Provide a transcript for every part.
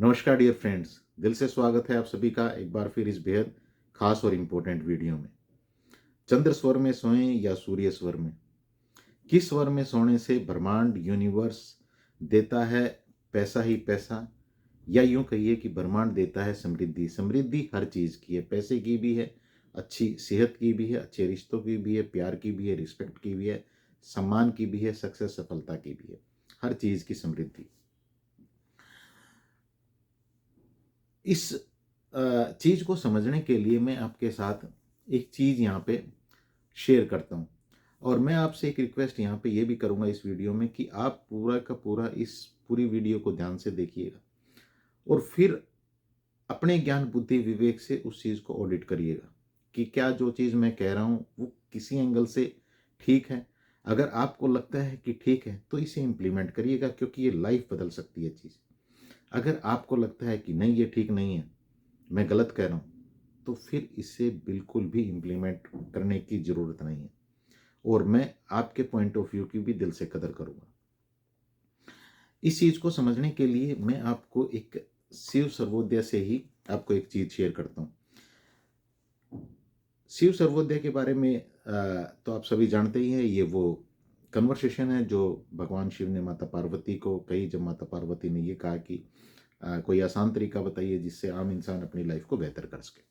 नमस्कार dear friends, दिल से स्वागत है आप सभी का एक बार फिर इस बेहद खास और इम्पोर्टेंट वीडियो में। चंद्र स्वर में सोएं या सूर्य स्वर में, किस स्वर में सोने से ब्रह्मांड यूनिवर्स देता है पैसा ही पैसा, या यूं कहिए कि ब्रह्मांड देता है समृद्धि। समृद्धि हर चीज़ की है, पैसे की भी है, अच्छी सेहत की भी है, अच्छे रिश्तों की भी है, प्यार की भी है, रिस्पेक्ट की भी है, सम्मान की भी है, सक्सेस सफलता की भी है, हर चीज़ की समृद्धि। इस चीज़ को समझने के लिए मैं आपके साथ एक चीज़ यहाँ पे शेयर करता हूँ, और मैं आपसे एक रिक्वेस्ट यहाँ पे ये भी करूँगा इस वीडियो में कि आप पूरा का पूरा इस पूरी वीडियो को ध्यान से देखिएगा और फिर अपने ज्ञान बुद्धि विवेक से उस चीज़ को ऑडिट करिएगा कि क्या जो चीज़ मैं कह रहा हूँ वो किसी एंगल से ठीक है। अगर आपको लगता है कि ठीक है तो इसे इम्प्लीमेंट करिएगा, क्योंकि ये लाइफ बदल सकती है चीज़। अगर आपको लगता है कि नहीं ये ठीक नहीं है, मैं गलत कह रहा हूँ, तो फिर इसे बिल्कुल भी इम्प्लीमेंट करने की ज़रूरत नहीं है, और मैं आपके पॉइंट ऑफ व्यू की भी दिल से कदर करूँगा। इस चीज़ को समझने के लिए मैं आपको एक शिव सर्वोदय से ही आपको एक चीज़ शेयर करता हूँ। शिव सर्वोदय के बारे में तो आप सभी जानते ही हैं। ये वो कन्वर्सेशन है जो भगवान शिव ने माता पार्वती को कही, जब माता पार्वती ने ये कहा कि कोई आसान तरीका बताइए जिससे आम इंसान अपनी लाइफ को बेहतर कर सके।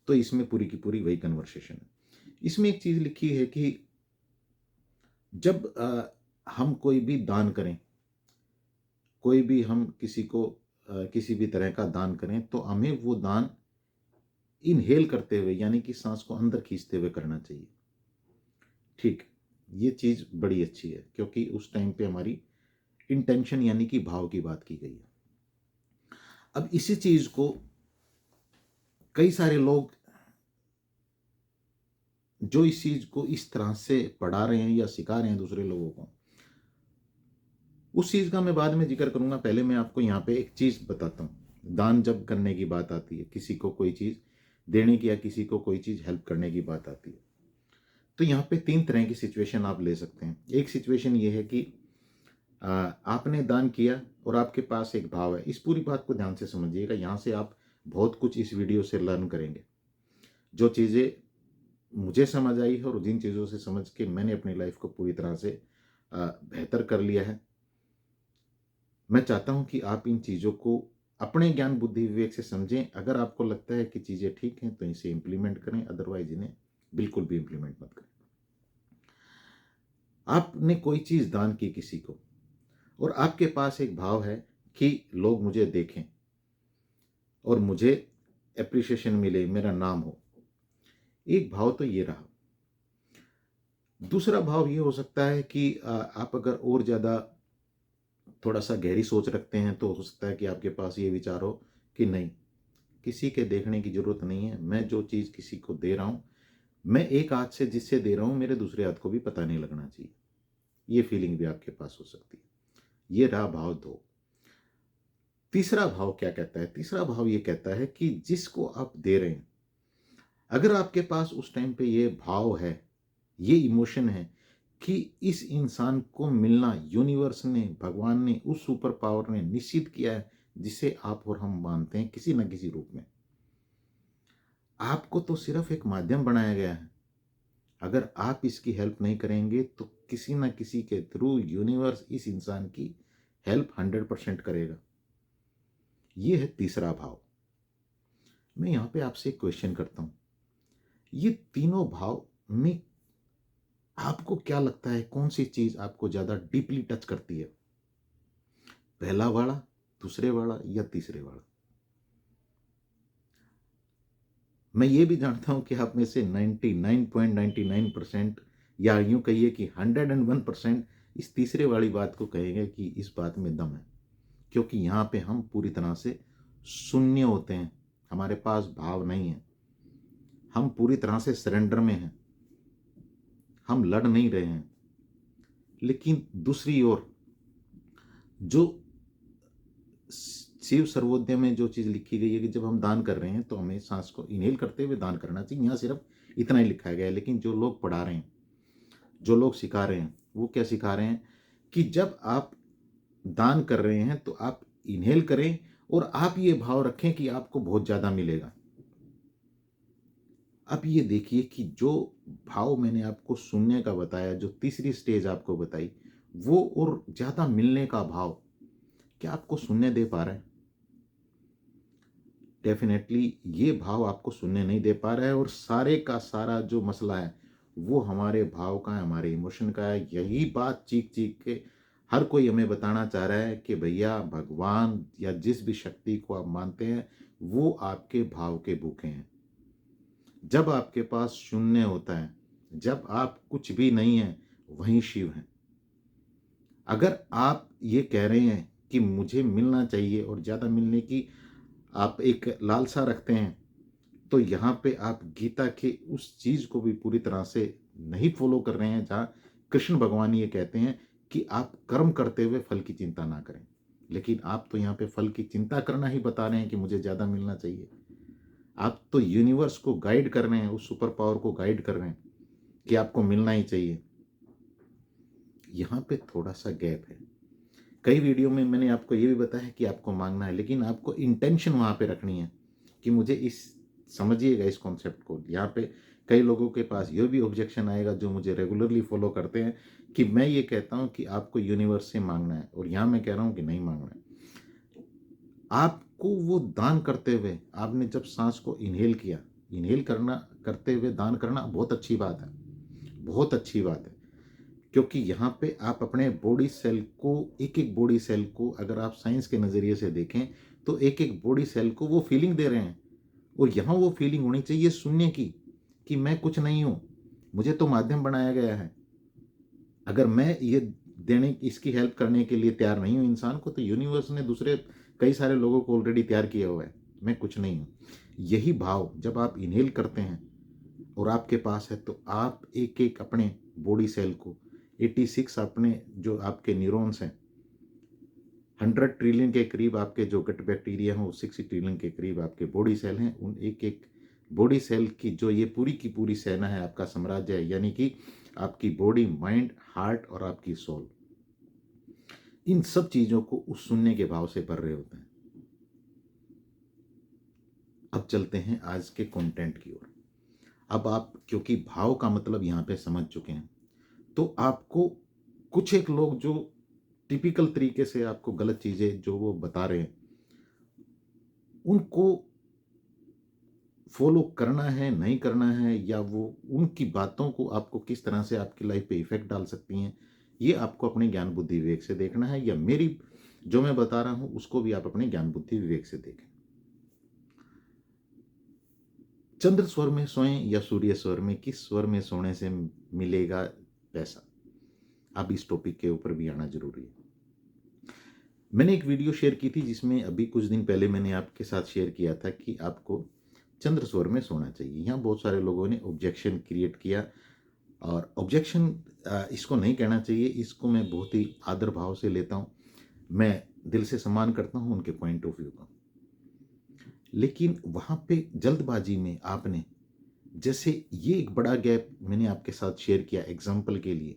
तो इसमें पूरी की पूरी वही कन्वर्सेशन है। इसमें एक चीज़ लिखी है कि जब हम कोई भी दान करें, कोई भी हम किसी को किसी भी तरह का दान करें, तो हमें वो दान इनहेल करते हुए, यानी कि सांस को अंदर खींचते हुए करना चाहिए। ठीक, ये चीज़ बड़ी अच्छी है, क्योंकि उस टाइम पे हमारी इंटेंशन यानी कि भाव की बात की गई है। अब इसी चीज़ को कई सारे लोग जो इस चीज़ को इस तरह से पढ़ा रहे हैं या सिखा रहे हैं दूसरे लोगों को, उस चीज़ का मैं बाद में जिक्र करूंगा। पहले मैं आपको यहाँ पे एक चीज़ बताता हूँ। दान जब करने की बात आती है, किसी को कोई चीज़ देने की या किसी को कोई चीज़ हेल्प करने की बात आती है, तो यहाँ पे तीन तरह की सिचुएशन आप ले सकते हैं। एक सिचुएशन ये है कि आपने दान किया और आपके पास एक भाव है। इस पूरी बात को ध्यान से समझिएगा, यहाँ से आप बहुत कुछ इस वीडियो से लर्न करेंगे। जो चीज़ें मुझे समझ आई है और जिन चीज़ों से समझ के मैंने अपनी लाइफ को पूरी तरह से बेहतर कर लिया है, मैं चाहता हूं कि आप इन चीज़ों को अपने ज्ञान बुद्धि विवेक से समझें। अगर आपको लगता है कि चीज़ें ठीक हैं तो इसे इम्प्लीमेंट करें, अदरवाइज इन्हें बिल्कुल भी इम्प्लीमेंट मत करें। आपने कोई चीज़ दान की किसी को, और आपके पास एक भाव है कि लोग मुझे देखें और मुझे एप्रिसिएशन मिले, मेरा नाम हो। एक भाव तो ये रहा। दूसरा भाव ये हो सकता है कि आप अगर और ज़्यादा थोड़ा सा गहरी सोच रखते हैं, तो हो सकता है कि आपके पास ये विचार हो कि नहीं, किसी के देखने की ज़रूरत नहीं है। मैं जो चीज़ किसी को दे रहा हूँ, मैं एक हाथ से जिससे दे रहा हूँ, मेरे दूसरे हाथ को भी पता नहीं लगना चाहिए। ये फीलिंग भी आपके पास हो सकती है। ये रहा भाव दो। तीसरा भाव क्या कहता है? तीसरा भाव ये कहता है कि जिसको आप दे रहे हैं, अगर आपके पास उस टाइम पे ये भाव है, ये इमोशन है कि इस इंसान को मिलना यूनिवर्स ने, भगवान ने, उस सुपर पावर ने निश्चित किया है, जिसे आप और हम मानते हैं किसी न किसी रूप में। आपको तो सिर्फ एक माध्यम बनाया गया है। अगर आप इसकी हेल्प नहीं करेंगे तो किसी न किसी के थ्रू यूनिवर्स इस इंसान की हेल्प 100% करेगा। ये है तीसरा भाव। मैं यहाँ पे आपसे एक क्वेश्चन करता हूँ, ये तीनों भाव में आपको क्या लगता है, कौन सी चीज आपको ज्यादा डीपली टच करती है? पहला वाला, दूसरे वाला, या तीसरे वाला? मैं ये भी जानता हूं कि आप में से 99.99% या यूं कहिए कि 101% इस तीसरे वाली बात को कहेंगे कि इस बात में दम है, क्योंकि यहाँ पे हम पूरी तरह से शून्य होते हैं। हमारे पास भाव नहीं है, हम पूरी तरह से सरेंडर में हैं, हम लड़ नहीं रहे हैं। लेकिन दूसरी ओर जो शिव सर्वोदय में जो चीज़ लिखी गई है कि जब हम दान कर रहे हैं तो हमें सांस को इनहेल करते हुए दान करना चाहिए, यहाँ सिर्फ इतना ही लिखा गया है। लेकिन जो लोग पढ़ा रहे हैं, जो लोग सिखा रहे हैं, वो क्या सिखा रहे हैं कि जब आप दान कर रहे हैं तो आप इनहेल करें और आप ये भाव रखें कि आपको बहुत ज़्यादा मिलेगा। अब ये देखिए कि जो भाव मैंने आपको सुनने का बताया, जो तीसरी स्टेज आपको बताई, वो और ज़्यादा मिलने का भाव, क्या आपको सुनने दे पा रहा है? डेफ़िनेटली ये भाव आपको सुनने नहीं दे पा रहा है, और सारे का सारा जो मसला है, वो हमारे भाव का है, हमारे इमोशन का है। यही बात चीख-चीख के हर कोई हमें बताना चाह रहा है कि भैया भगवान या जिस भी शक्ति को आप मानते हैं, वो आपके भाव के भूखे हैं। जब आपके पास शून्य होता है, जब आप कुछ भी नहीं हैं, वहीं शिव हैं। अगर आप ये कह रहे हैं कि मुझे मिलना चाहिए और ज़्यादा मिलने की आप एक लालसा रखते हैं, तो यहाँ पे आप गीता के उस चीज़ को भी पूरी तरह से नहीं फॉलो कर रहे हैं, जहाँ कृष्ण भगवान ये कहते हैं कि आप कर्म करते हुए फल की चिंता ना करें। लेकिन आप तो यहाँ पे फल की चिंता करना ही बता रहे हैं कि मुझे ज़्यादा मिलना चाहिए। आप तो यूनिवर्स को गाइड कर रहे हैं, उस सुपर पावर को गाइड कर रहे हैं कि आपको मिलना ही चाहिए। यहाँ पे थोड़ा-सा गैप है। कई वीडियो में मैंने आपको ये भी बताया है कि आपको माँगना है, लेकिन आपको इंटेंशन वहाँ पे रखनी है कि मुझे इस समझिएगा इस कॉन्सेप्ट को। यहाँ पे कई लोगों के पास ये भी ऑब्जेक्शन आएगा जो मुझे रेगुलरली फॉलो करते हैं कि मैं ये कहता हूँ कि आपको यूनिवर्स से माँगना है, और यहाँ मैं कह रहा हूँ कि नहीं माँगना है। आपको वो दान करते हुए, आपने जब साँस को इन्हेल किया, इन्हेल करना करते हुए दान करना बहुत अच्छी बात है, बहुत अच्छी बात है। क्योंकि यहाँ पे आप अपने बॉडी सेल को, एक-एक बॉडी सेल को अगर आप साइंस के नज़रिए से देखें, तो एक-एक बॉडी सेल को वो फीलिंग दे रहे हैं, और यहाँ वो फीलिंग होनी चाहिए शून्य की, कि मैं कुछ नहीं हूँ, मुझे तो माध्यम बनाया गया है। अगर मैं ये देने इसकी हेल्प करने के लिए तैयार नहीं हूँ इंसान को, तो यूनिवर्स ने दूसरे कई सारे लोगों को ऑलरेडी तैयार किया हुआ है, मैं कुछ नहीं हूँ। यही भाव जब आप इन्हेल करते हैं और आपके पास है, तो आप एक-एक अपने बॉडी सेल को, 86 अपने जो आपके न्यूरॉन्स हैं, 100 ट्रिलियन के करीब आपके जो गट बैक्टीरिया हैं, वो 60 ट्रिलियन के करीब आपके बॉडी सेल हैं। उन एक-एक बॉडी सेल की जो ये पूरी की पूरी सेना है, आपका साम्राज्य है, यानी कि आपकी बॉडी, माइंड, हार्ट और आपकी सोल, इन सब चीज़ों को उस सुनने के भाव से भर रहे होते हैं। अब चलते हैं आज के कंटेंट की ओर। अब आप क्योंकि भाव का मतलब यहाँ पे समझ चुके हैं, तो आपको कुछ एक लोग जो टिपिकल तरीके से आपको गलत चीज़ें जो वो बता रहे हैं, उनको फॉलो करना है, नहीं करना है, या वो उनकी बातों को आपको किस तरह से आपकी लाइफ पे इफ़ेक्ट डाल सकती हैं, ये आपको अपने ज्ञान बुद्धि विवेक से देखना है, या मेरी जो मैं बता रहा हूँ उसको भी आप अपने ज्ञान बुद्धि विवेक से देखें। चंद्र स्वर में सोएं या सूर्य स्वर में, किस स्वर में सोने से मिलेगा पैसा? अब इस टॉपिक के ऊपर भी आना जरूरी है। मैंने एक वीडियो शेयर की थी जिसमें अभी कुछ दिन पहले मैंने आपके साथ शेयर किया था कि आपको चंद्र स्वर में सोना चाहिए। यहाँ बहुत सारे लोगों ने ऑब्जेक्शन क्रिएट किया, और ऑब्जेक्शन इसको नहीं कहना चाहिए, इसको मैं बहुत ही आदर भाव से लेता हूँ, मैं दिल से सम्मान करता हूँ उनके पॉइंट ऑफ व्यू का। लेकिन वहाँ पे जल्दबाजी में आपने, जैसे ये एक बड़ा गैप मैंने आपके साथ शेयर किया एग्जाम्पल के लिए,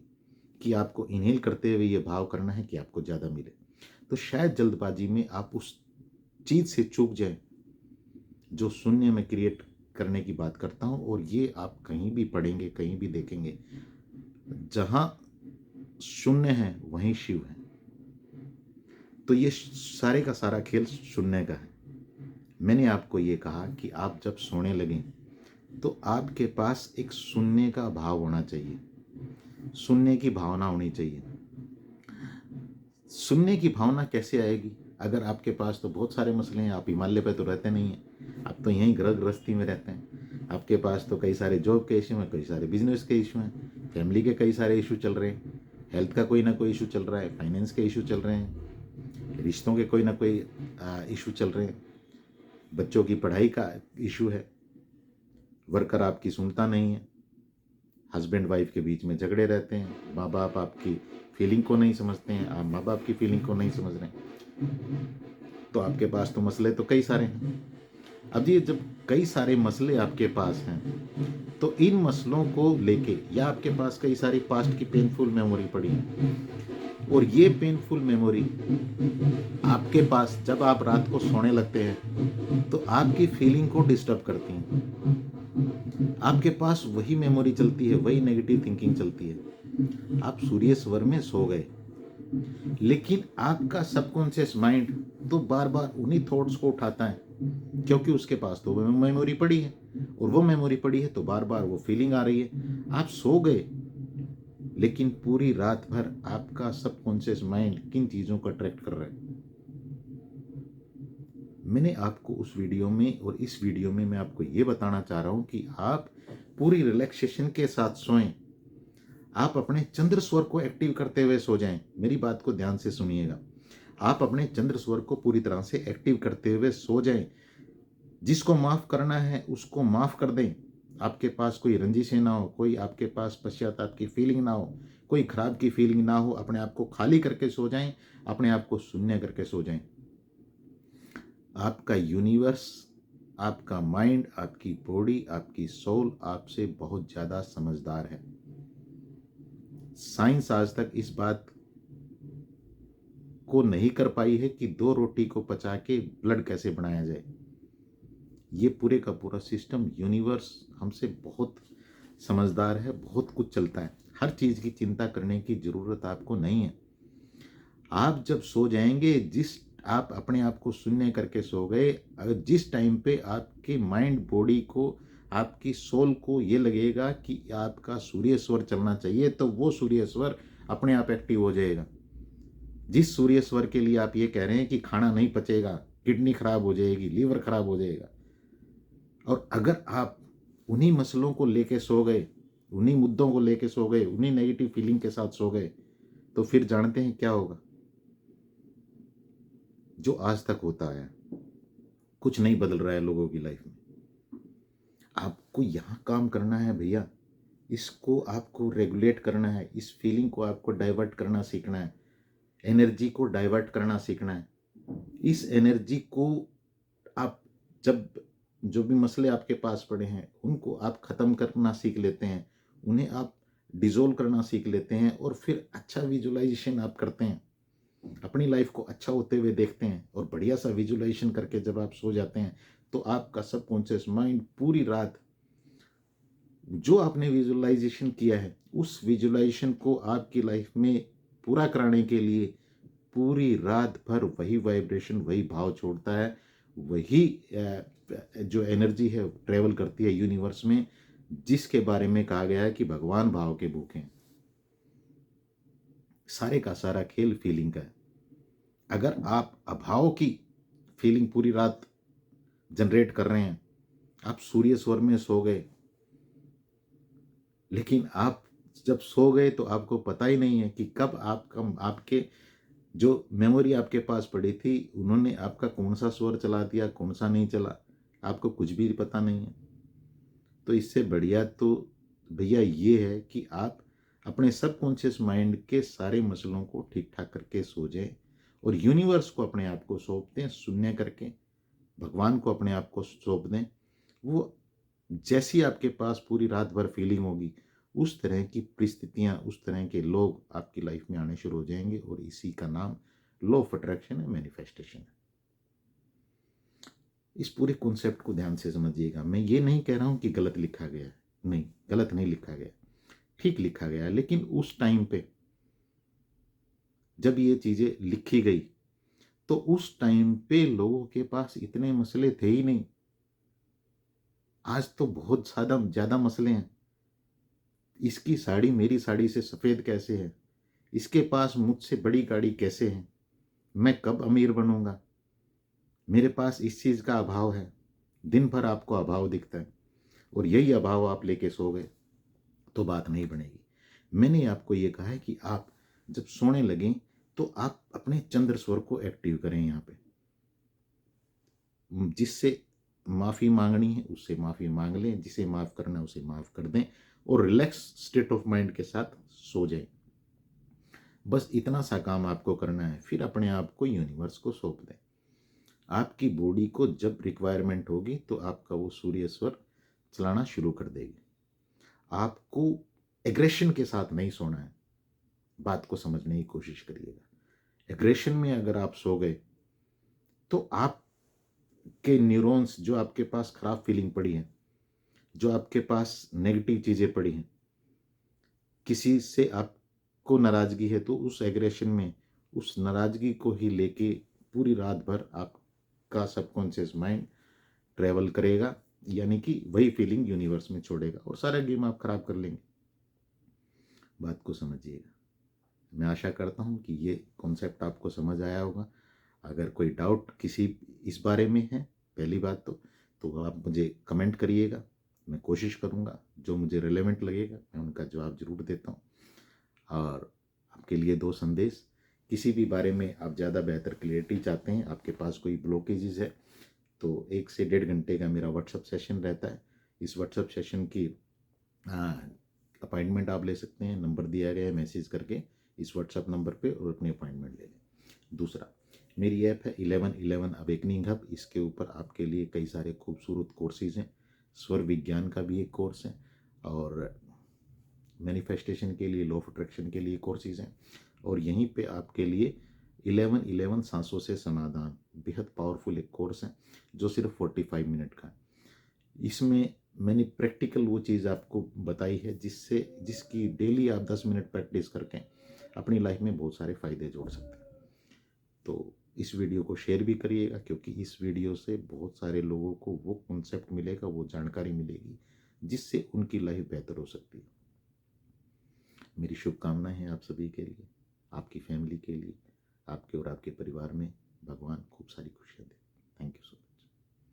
कि आपको इनहेल करते हुए ये भाव करना है कि आपको ज़्यादा मिले, तो शायद जल्दबाजी में आप उस चीज़ से चूक जाए जो शून्य में क्रिएट करने की बात करता हूँ। और ये आप कहीं भी पढ़ेंगे, कहीं भी देखेंगे, जहाँ शून्य है वहीं शिव है। तो ये सारे का सारा खेल शून्य का है। मैंने आपको ये कहा कि आप जब सोने लगें तो आपके पास एक शून्य का भाव होना चाहिए, शून्य की भावना होनी चाहिए। शून्य की भावना कैसे आएगी? अगर आपके पास तो बहुत सारे मसले हैं, आप हिमालय पे तो रहते नहीं हैं, आप तो यहीं गृह गृहस्थी में रहते हैं, आपके पास तो कई सारे जॉब के इशू हैं, कई सारे बिजनेस के इशू हैं, फैमिली के कई सारे इशू चल रहे हैं, हेल्थ का कोई ना कोई इशू चल रहा है, फाइनेंस के इशू चल रहे हैं, रिश्तों के कोई ना कोई इशू चल रहे हैं, बच्चों की पढ़ाई का इशू है, वर्कर आपकी सुनता नहीं है, हस्बैंड वाइफ के बीच में झगड़े रहते हैं, माँ बाप आपकी फीलिंग को नहीं समझते हैं, आप माँ बाप की फीलिंग को नहीं समझ रहे हैं, तो आपके पास तो मसले तो कई सारे हैं। अब ये जब कई सारे मसले आपके पास हैं, तो इन मसलों को लेके, या आपके पास कई सारी पास्ट की पेनफुल मेमोरी पड़ी है, और ये पेनफुल मेमोरी आपके पास जब आप रात को सोने लगते हैं तो आपकी फीलिंग को डिस्टर्ब करती हैं। आपके पास वही मेमोरी चलती है, वही नेगेटिव थिंकिंग चलती है। आप सूर्य स्वर में सो गए, लेकिन आपका सबकॉन्शियस माइंड तो बार बार उन्हीं थॉट्स को उठाता है, क्योंकि उसके पास तो वो मेमोरी पड़ी है, और वो मेमोरी पड़ी है तो बार बार वो फीलिंग आ रही है। आप सो गए, लेकिन पूरी रात भर आपका सबकॉन्शियस माइंड किन चीजों को अट्रैक्ट कर रहा है। मैंने आपको उस वीडियो में और इस वीडियो में मैं आपको ये बताना चाह रहा हूं कि आप पूरी रिलैक्सेशन के साथ सोएं। आप अपने चंद्र स्वर को एक्टिव करते हुए सो जाएं। मेरी बात को ध्यान से सुनिएगा। आप अपने चंद्र स्वर को पूरी तरह से एक्टिव करते हुए सो जाएं। जिसको माफ करना है उसको माफ कर दें। आपके पास कोई रंजिशें ना हो, कोई आपके पास पश्चाताप की फीलिंग ना हो, कोई खराब की फीलिंग ना हो। अपने आप को खाली करके सो जाएं, अपने आप को शून्य करके सो जाएं। आपका यूनिवर्स, आपका माइंड, आपकी बॉडी, आपकी सोल आपसे बहुत ज्यादा समझदार है। साइंस आज तक इस बात को नहीं कर पाई है कि 2 रोटी को पचा के ब्लड कैसे बनाया जाए। ये पूरे का पूरा सिस्टम, यूनिवर्स हमसे बहुत समझदार है, बहुत कुछ चलता है। हर चीज की चिंता करने की जरूरत आपको नहीं है। आप जब सो जाएंगे, आप अपने आप को शून्य करके सो गए, जिस टाइम पे आपके माइंड, बॉडी को, आपकी सोल को ये लगेगा कि आपका सूर्य स्वर चलना चाहिए, तो वो सूर्य स्वर अपने आप एक्टिव हो जाएगा। जिस सूर्य स्वर के लिए आप ये कह रहे हैं कि खाना नहीं पचेगा, किडनी खराब हो जाएगी, लीवर खराब हो जाएगा, और अगर आप उन्हीं मसलों को लेके सो गए, उन्हीं मुद्दों को लेके सो गए, उन्हीं नेगेटिव फीलिंग के साथ सो गए, तो फिर जानते हैं क्या होगा? जो आज तक होता है, कुछ नहीं बदल रहा है लोगों की लाइफ में। आपको यहां काम करना है भैया। इसको आपको रेगुलेट करना है, इस फीलिंग को आपको डाइवर्ट करना सीखना है, एनर्जी को डाइवर्ट करना सीखना है। इस एनर्जी को आप जब जो भी मसले आपके पास पड़े हैं उनको आप खत्म करना सीख लेते हैं, उन्हें आप डिसोल्व करना सीख लेते हैं, और फिर अच्छा विजुअलाइजेशन आप करते हैं, अपनी लाइफ को अच्छा होते हुए देखते हैं, और बढ़िया सा विजुअलाइजेशन करके जब आप सो जाते हैं तो आपका सबकॉन्शियस माइंड पूरी रात जो आपने विजुअलाइजेशन किया है उस विजुअलाइजेशन को आपकी लाइफ में पूरा कराने के लिए पूरी रात भर वही वाइब्रेशन, वही भाव छोड़ता है, वही जो एनर्जी है ट्रेवल करती है यूनिवर्स में, जिसके बारे में कहा गया है कि भगवान भाव के भूखे हैं। सारे का सारा खेल फीलिंग का है। अगर आप अभाव की फीलिंग पूरी रात जनरेट कर रहे हैं, आप सूर्य स्वर में सो गए, लेकिन आप जब सो गए तो आपको पता ही नहीं है कि कब आपके जो मेमोरी आपके पास पड़ी थी उन्होंने आपका कौन सा स्वर चला दिया, कौन सा नहीं चला, आपको कुछ भी पता नहीं है। तो इससे बढ़िया तो भैया ये है कि आप अपने सबकॉन्शियस माइंड के सारे मसलों को ठीक ठाक करके सो जाएं, और यूनिवर्स को अपने आप को सौंप दें, शून्य करके भगवान को अपने आप को सौंप दें। वो जैसी आपके पास पूरी रात भर फीलिंग होगी, उस तरह की परिस्थितियां, उस तरह के लोग आपकी लाइफ में आने शुरू हो जाएंगे, और इसी का नाम लॉ ऑफ अट्रैक्शन है, मैनिफेस्टेशन है। इस पूरे कॉन्सेप्ट को ध्यान से समझिएगा। मैं ये नहीं कह रहा हूं कि गलत लिखा गया है, नहीं, गलत नहीं लिखा गया, ठीक लिखा गया है। लेकिन उस टाइम पे जब ये चीजें लिखी गई तो उस टाइम पे लोगों के पास इतने मसले थे ही नहीं। आज तो बहुत ज्यादा मसले हैं। इसकी साड़ी मेरी साड़ी से सफेद कैसे है, इसके पास मुझसे बड़ी गाड़ी कैसे है, मैं कब अमीर बनूंगा, मेरे पास इस चीज का अभाव है। दिन भर आपको अभाव दिखता है, और यही अभाव आप लेके सो गए तो बात नहीं बनेगी। मैंने आपको ये कहा है कि आप जब सोने लगें तो आप अपने चंद्र स्वर को एक्टिव करें। यहाँ पे जिससे माफ़ी मांगनी है उससे माफ़ी मांग लें, जिसे माफ़ करना है उसे माफ़ कर दें, और रिलैक्स स्टेट ऑफ माइंड के साथ सो जाएं। बस इतना सा काम आपको करना है। फिर अपने आप को यूनिवर्स को सौंप दें। आपकी बॉडी को जब रिक्वायरमेंट होगी तो आपका वो सूर्य स्वर चलाना शुरू कर देगी। आपको एग्रेशन के साथ नहीं सोना है। बात को समझने की कोशिश करिएगा। एग्रेशन में अगर आप सो गए तो आपके न्यूरॉन्स, जो आपके पास खराब फीलिंग पड़ी है, जो आपके पास नेगेटिव चीज़ें पड़ी हैं, किसी से आपको नाराज़गी है तो उस एग्रेशन में उस नाराज़गी को ही लेके पूरी रात भर आपका सबकॉन्शियस माइंड ट्रैवल करेगा, यानी कि वही फीलिंग यूनिवर्स में छोड़ेगा और सारा गेम आप खराब कर लेंगे। बात को समझिएगा। मैं आशा करता हूँ कि ये कॉन्सेप्ट आपको समझ आया होगा। अगर कोई डाउट किसी इस बारे में है, पहली बात तो आप मुझे कमेंट करिएगा। मैं कोशिश करूँगा, जो मुझे रिलेवेंट लगेगा मैं उनका जवाब ज़रूर देता हूँ। और आपके लिए 2 संदेश, किसी भी बारे में आप ज़्यादा बेहतर क्लियरिटी चाहते हैं, आपके पास कोई ब्लॉकेजेस है, तो 1 से 1.5 घंटे का मेरा व्हाट्सअप सेशन रहता है। इस व्हाट्सअप सेशन की अपॉइंटमेंट आप ले सकते हैं। नंबर दिया गया है, मैसेज करके इस व्हाट्सअप नंबर पे और अपनी अपॉइंटमेंट ले लें। दूसरा, मेरी ऐप है 1111 अवेकनिंग हब। इसके ऊपर आपके लिए कई सारे खूबसूरत कोर्सेज हैं। स्वर विज्ञान का भी एक कोर्स है और मैनिफेस्टेशन के लिए, लॉ ऑफ अट्रैक्शन के लिए कोर्सेज हैं। और यहीं पे आपके लिए 1111 सांसों से समाधान, बेहद पावरफुल एक कोर्स है जो सिर्फ 45 मिनट का है। इसमें मैंने प्रैक्टिकल वो चीज़ आपको बताई है जिसकी डेली आप 10 मिनट प्रैक्टिस करके अपनी लाइफ में बहुत सारे फ़ायदे जोड़ सकते हैं। तो इस वीडियो को शेयर भी करिएगा, क्योंकि इस वीडियो से बहुत सारे लोगों को वो कॉन्सेप्ट मिलेगा, वो जानकारी मिलेगी जिससे उनकी लाइफ बेहतर हो सकती है। मेरी शुभकामनाएं हैं आप सभी के लिए, आपकी फैमिली के लिए, आपके और आपके परिवार में भगवान खूब सारी खुशियाँ दे। Thank you so much.